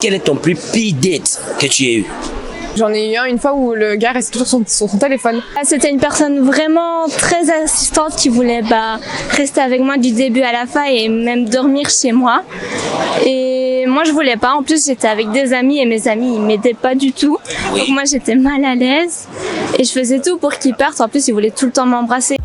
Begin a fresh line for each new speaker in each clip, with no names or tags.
Quel est ton plus pire date que tu aies eu?
J'en ai eu un une fois où le gars restait toujours sur son téléphone.
C'était une personne vraiment très assistante qui voulait rester avec moi du début à la fin et même dormir chez moi. Et moi je voulais pas, en plus j'étais avec des amis et mes amis ils m'aidaient pas du tout.
Oui.
Donc moi j'étais mal à l'aise et je faisais tout pour qu'il parte, en plus il voulait tout le temps m'embrasser.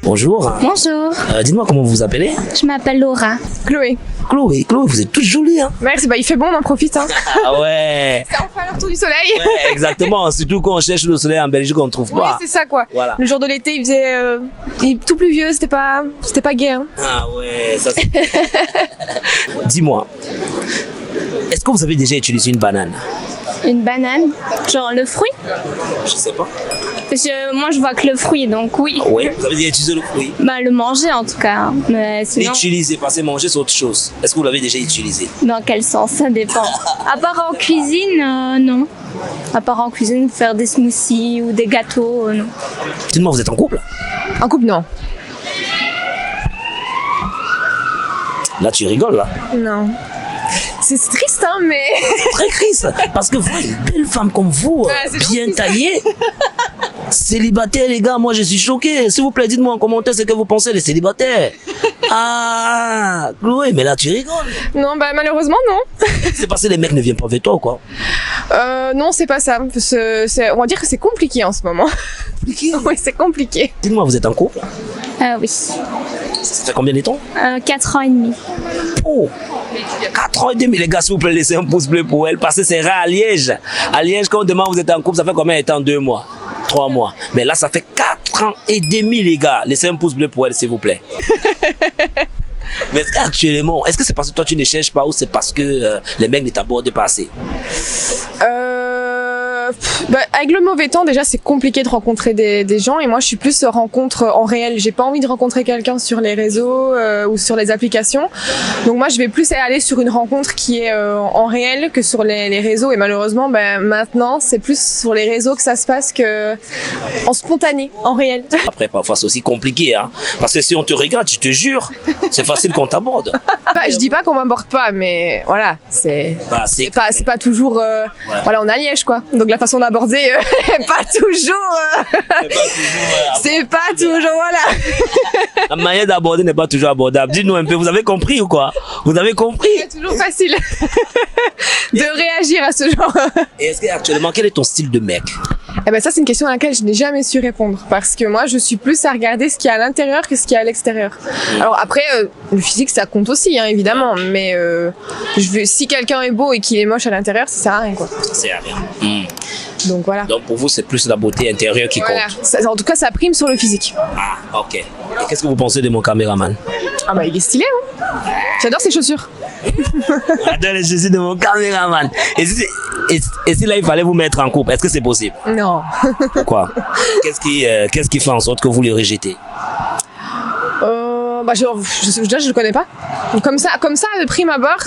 Bonjour.
Bonjour,
Dites-moi comment vous vous appelez?
je m'appelle Laura.
Chloé.
Chloé, vous êtes toute jolie, hein?
Merci, il fait bon, on en profite. Hein.
Ah ouais.
C'est enfin le retour du soleil.
Ouais, exactement. Surtout quand on cherche le soleil en Belgique, on ne trouve
Oui,
pas.
c'est ça quoi.
Voilà.
Le jour de l'été, il faisait tout pluvieux, c'était pas gai. Hein.
Ah ouais, ça c'est... Dis-moi, est-ce que vous avez déjà utilisé une banane?
Une banane, genre le fruit.
Je sais pas.
Parce que moi je vois que le fruit, donc oui.
Oui, vous avez déjà utilisé le fruit?
Le manger en tout cas, mais sinon
L'utiliser, passer manger, c'est autre chose. Est-ce que vous l'avez déjà utilisé?
dans quel sens, ça dépend. À part en cuisine, non. À part en cuisine, faire des smoothies ou des gâteaux, non.
Dites-moi, vous êtes en couple?
En couple, non.
Là, tu rigoles, là.
Non. C'est triste, hein, mais...
Très triste, parce que vous, une belle femme comme vous,
Ouais, c'est
bien
gentil, ça.
taillée, célibataire, les gars, moi je suis choqué. S'il vous plaît, dites-moi en commentaire ce que vous pensez des célibataires. Ah, Chloé, mais là tu rigoles.
Non, malheureusement, non.
C'est parce que les mecs ne viennent pas vers toi, quoi.
Non, c'est pas ça. On va dire que c'est compliqué en ce moment.
Compliqué.
Oui, c'est compliqué.
Dites-moi, vous êtes en couple?
Oui.
Ça fait combien de temps?
4 ans et demi.
Oh, 4 ans et demi, les gars, s'il vous plaît, laissez un pouce bleu pour elle, parce que c'est rare à Liège. À Liège, quand on demande vous êtes en couple, ça fait combien de temps? 2 mois, 3 mois. Mais là, ça fait 4 ans et demi, les gars. Laissez un pouce bleu pour elle, s'il vous plaît. Mais actuellement, est-ce que c'est parce que toi tu ne cherches pas ou c'est parce que les mecs ne t'abordent pas assez?
Avec le mauvais temps, déjà, c'est compliqué de rencontrer des gens. Et moi, je suis plus rencontre en réel. J'ai pas envie de rencontrer quelqu'un sur les réseaux ou sur les applications. Donc moi, je vais plus aller sur une rencontre qui est en réel que sur les réseaux. Et malheureusement, maintenant, c'est plus sur les réseaux que ça se passe que en spontané, en réel.
Après, parfois c'est aussi compliqué, hein. Parce que si on te regarde, je te jure, c'est facile qu'on t'aborde.
Je dis pas qu'on m'aborde pas, mais voilà, c'est pas toujours. Voilà, on est à Liège, quoi. Donc la façon d'aborder, pas toujours. C'est pas toujours, voilà.
La manière d'aborder n'est pas toujours abordable. Dites-nous un peu, vous avez compris ou quoi? Vous avez compris?
C'est toujours facile de réagir à ce genre.
Et est-ce que actuellement, quel est ton style de mec?
Ça, c'est une question à laquelle je n'ai jamais su répondre. Parce que moi, je suis plus à regarder ce qu'il y a à l'intérieur que ce qu'il y a à l'extérieur. Alors après, le physique, ça compte aussi, hein, évidemment. Mais si quelqu'un est beau et qu'il est moche à l'intérieur, ça sert à rien, quoi.
Ça sert à rien.
Donc voilà.
Donc pour vous, c'est plus la beauté intérieure qui
Voilà.
compte.
En tout cas, ça prime sur le physique.
Ah, ok. Et qu'est-ce que vous pensez de mon caméraman?
Il est stylé, hein. J'adore ses chaussures.
J'adore les chaussures de mon caméraman. Et si là, il fallait vous mettre en couple, est-ce que c'est possible?
Non.
Pourquoi? Qu'est-ce qui fait en sorte que vous les rejetez?
Je le connais pas. Comme ça, de prime abord,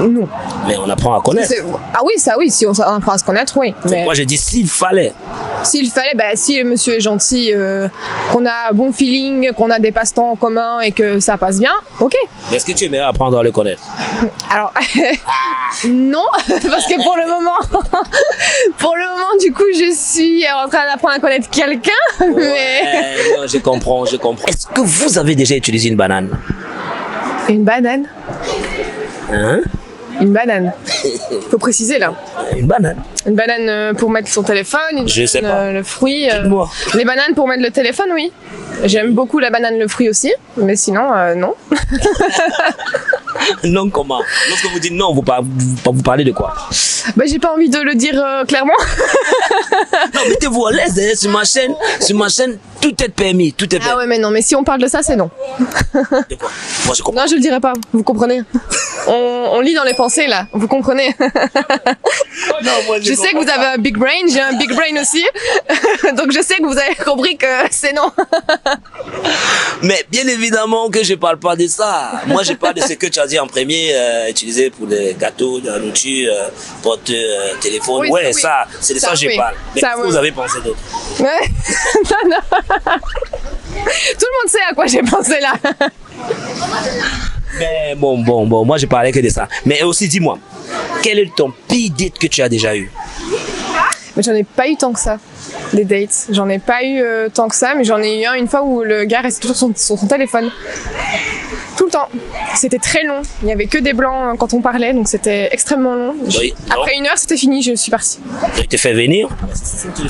non.
Mais on apprend à connaître.
Ah oui, ça oui, si on apprend à se connaître, oui. Mais
Moi, j'ai dit s'il fallait.
s'il fallait, si le monsieur est gentil, qu'on a bon feeling, qu'on a des passe-temps en commun et que ça passe bien, ok.
Mais est-ce que tu aimerais apprendre à le connaître?
Alors, non, parce que pour le moment, du coup, je suis en train d'apprendre à connaître quelqu'un, mais...
Ouais, non, je comprends. Est-ce que vous avez déjà utilisé une banane?
Une banane.
Hein?
Une banane. Faut préciser là.
Une banane.
Une banane pour mettre son téléphone.
Je sais pas.
Le fruit.
Dites-moi.
Les bananes pour mettre le téléphone, oui. J'aime beaucoup la banane, le fruit aussi. Mais sinon, non.
Non, comment? Lorsque vous dites non, vous parlez de quoi?
J'ai pas envie de le dire clairement.
Non, mettez-vous à l'aise, hein, sur ma chaîne, tout est permis, tout est permis.
Mais non, mais si on parle de ça, c'est non.
De quoi? Moi, je comprends.
Non, je le dirai pas. Vous comprenez? on lit dans les pensées là, vous comprenez.
Non, moi,
Je sais que vous avez un big brain, j'ai un big brain aussi. Donc je sais que vous avez compris que c'est non.
Mais bien évidemment que je parle pas de ça. Moi, je parle de ce que tu as dit en premier, utilisé pour les gâteaux, de la nourriture, porte téléphone.
Oui,
Ouais,
oui.
ça, c'est de ça que je
oui.
parle. Mais
Ça,
qu'est-ce que
oui.
vous avez pensé d'autre?
Ouais. Non, non. Tout le monde sait à quoi j'ai pensé là.
Mais bon, moi, je parlais que de ça. Mais aussi, dis-moi, quel est ton pire date que tu as déjà eu?
Mais j'en ai pas eu tant que ça, des dates. J'en ai pas eu tant que ça, mais j'en ai eu un une fois où le gars restait toujours sur son téléphone. Tout le temps. C'était très long. Il y avait que des blancs quand on parlait, donc c'était extrêmement long.
Oui.
Après 1 heure, c'était fini, je suis partie.
Il te fait venir?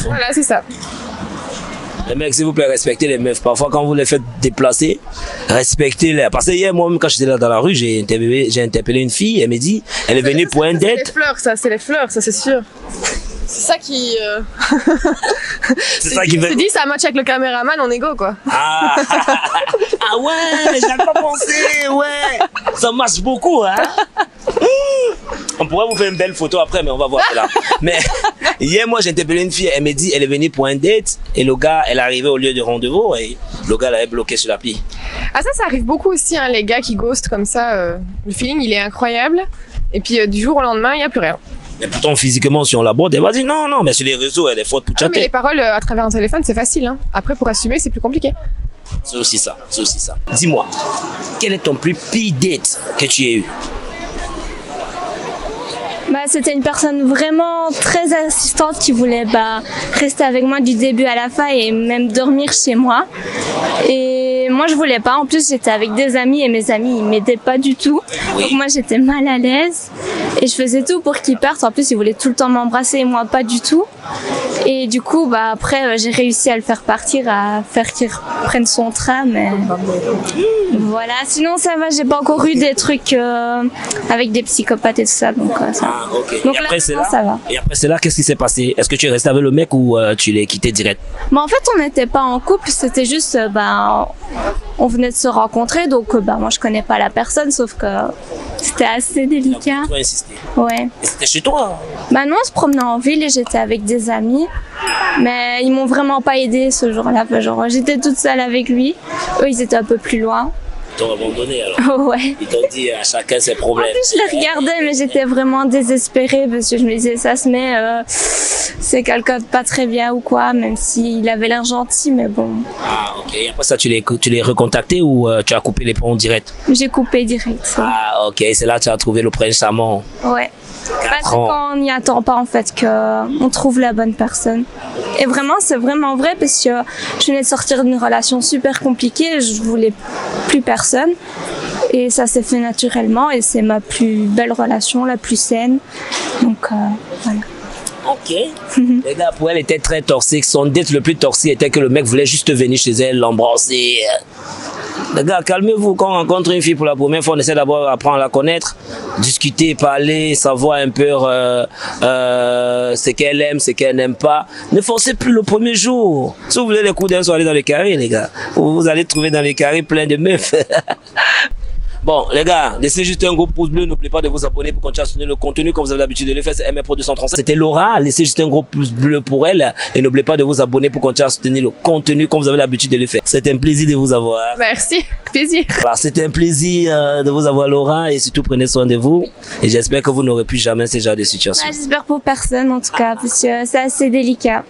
Voilà, c'est ça.
Les mecs, s'il vous plaît, respectez les meufs. Parfois, quand vous les faites déplacer, respectez-les. Parce que hier, moi-même, quand j'étais là dans la rue, j'ai interpellé une fille. Elle m'a dit, elle est venue pour un
C'est les
date.
fleurs, ça, c'est les fleurs, ça, c'est sûr. C'est ça qui.
C'est ça qui
Je
fait.
te dis, ça match avec le caméraman en égo, quoi.
Ah, ah ouais, j'avais pas pensé, ouais. Ça marche beaucoup, hein. On pourrait vous faire une belle photo après, mais on va voir là. Mais hier, moi, j'ai interpellé une fille. Elle m'a dit, elle est venue pour un date. Et le gars, elle est arrivée au lieu de rendez-vous. Et le gars l'avait bloqué sur l'appli.
Ah, ça arrive beaucoup aussi, hein, les gars qui ghostent comme ça. Le feeling, il est incroyable. Et puis, du jour au lendemain, il n'y a plus rien.
Mais pourtant, physiquement, si on l'aborde, elle va dire non, non, mais sur les réseaux, elle est forte pour
Ah, mais les
chatter.
paroles à travers un téléphone, c'est facile. Hein. Après, pour assumer, c'est plus compliqué.
C'est aussi ça, c'est aussi ça. Dis-moi, quel est ton plus pire date que tu aies eu?
Bah, c'était une personne vraiment très assistante qui voulait rester avec moi du début à la fin et même dormir chez moi. Et moi, je voulais pas. En plus, j'étais avec des amis et mes amis, ils m'aidaient pas du tout.
Oui.
Donc moi, j'étais mal à l'aise et je faisais tout pour qu'ils partent. En plus, ils voulaient tout le temps m'embrasser et moi, pas du tout. Et du coup, après, j'ai réussi à le faire partir, à faire qu'il reprenne son train. Mais voilà. Sinon, ça va. J'ai pas encore eu des trucs avec des psychopathes et tout ça. Donc ça va.
Ah, ok.
Donc
et après,
là,
c'est là,
ça va.
et après, c'est là, qu'est-ce qui s'est passé? Est-ce que tu es resté avec le mec ou tu l'as quitté direct?
Mais en fait, on n'était pas en couple, c'était juste, on venait de se rencontrer, donc moi je connais pas la personne, sauf que c'était assez délicat.
Tu as insisté.
Ouais.
Et c'était chez toi?
Nous on se promenait en ville et j'étais avec des amis, mais ils m'ont vraiment pas aidé ce jour-là. Genre, j'étais toute seule avec lui, eux ils étaient un peu plus loin.
Ils t'ont abandonné alors?
Ouais.
Ils t'ont dit à chacun ses
En
problèmes.
plus, je les regardais, mais j'étais vraiment désespérée parce que je me disais, ça se met, c'est quelqu'un de pas très bien ou quoi, même s'il avait l'air gentil, mais bon,
Ah, ok. Et après ça, tu l'as recontacté ou tu as coupé les ponts direct?
j'ai coupé direct.
Ah, ok. C'est là que tu as trouvé le prince charmant.
Ouais. C'est
4 ans.
quand on n'y attend pas en fait qu'on trouve la bonne personne. Et vraiment, c'est vraiment vrai parce que je venais de sortir d'une relation super compliquée, je voulais plus personne. Et ça s'est fait naturellement et c'est ma plus belle relation, la plus saine. Donc voilà.
Ok. Les gars, pour elle, était très toxique. Son date le plus toxique était que le mec voulait juste venir chez elle, l'embrasser. Les gars, calmez-vous. Quand on rencontre une fille pour la première fois, on essaie d'abord d'apprendre à la connaître, discuter, parler, savoir un peu ce qu'elle aime, ce qu'elle n'aime pas. Ne forcez plus le premier jour. Si vous voulez les coups d'un soir, allez dans les carrés, les gars. Vous allez trouver dans les carrés plein de meufs. Bon, les gars, laissez juste un gros pouce bleu. N'oubliez pas de vous abonner pour continuer à soutenir le contenu comme vous avez l'habitude de le faire. C'est MR Pro 235. C'était Laura. Laissez juste un gros pouce bleu pour elle. Et n'oubliez pas de vous abonner pour continuer à soutenir le contenu comme vous avez l'habitude de le faire. C'était un plaisir de vous avoir.
Merci, plaisir.
Voilà, c'était un plaisir de vous avoir, Laura. Et surtout, prenez soin de vous. Et j'espère que vous n'aurez plus jamais ce genre de situation.
J'espère pour personne en tout cas, parce que c'est assez délicat.